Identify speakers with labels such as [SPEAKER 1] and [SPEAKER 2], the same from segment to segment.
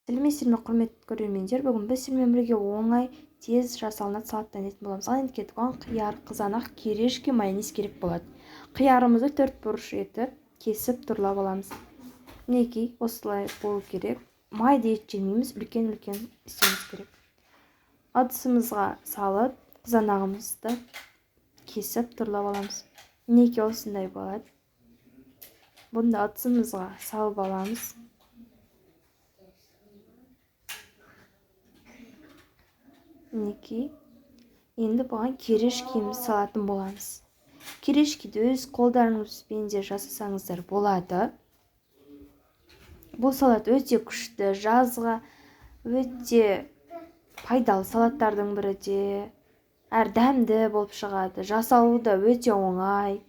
[SPEAKER 1] Сәлеметсіздер ме, құрметті көрермендер. Бүгін біз сіздермен бірге оңай, тез жасалынатын салат дайындайтын боламыз. Ал енді оған қияр, қызанақ, керешке, майонез керек болады. Қиярымызды 4 бұрыш етіп кесіп тұрлап аламыз. Мінекей осылай болу керек. Майды ет жемейміз, үлкен-үлкен істеуіміз керек. Ыдысымызға салып, қызанағымызды кесіп тұрлап аламыз. Мінекей осындай болады. Бұнда ыдысымызға салып аламыз. Мінекей. Енді бұған керешкеміз салатын боламыз. Керешкеді өз қолдарыңызбен де жасасаңыздар болады. Бұл салат өте күшті, жазға өте пайдалы салаттардың бірі де, әр дәмді болып шығады. Жасалуы да өте оңай.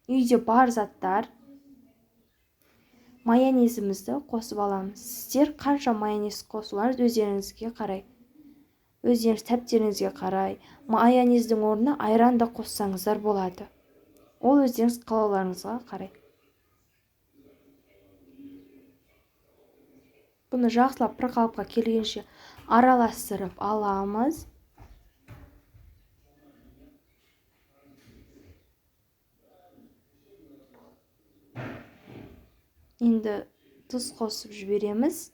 [SPEAKER 1] Үйде бар заттар. Майонезімізді қосып аламыз. Сіздер қанша майонез қосуларыңыз өздеріңізге қарай. Өздеріңіз тәптеріңізге қарай. Майонездің орнына айран да қоссаңыздар болады. Ол өздеріңіз қалауларыңызға қарай. Бұны жақсылап бір қалыпқа келгенше араластырып аламыз. Енді тұз қосып жібереміз.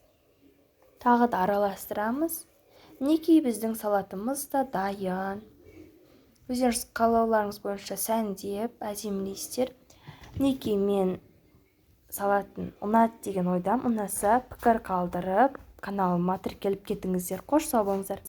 [SPEAKER 1] Тағы да араластырамыз. Мінекей біздің салатымыз да дайын. Өздеріңіз қалауларыңыз бойынша сәндеп, әдемілейсіздер. Мінекей мен салатын ұнады деген ойдам. Ұнаса пікір қалдырып, каналыма тіркеліп кетіңіздер. Қош сау болыңыздар.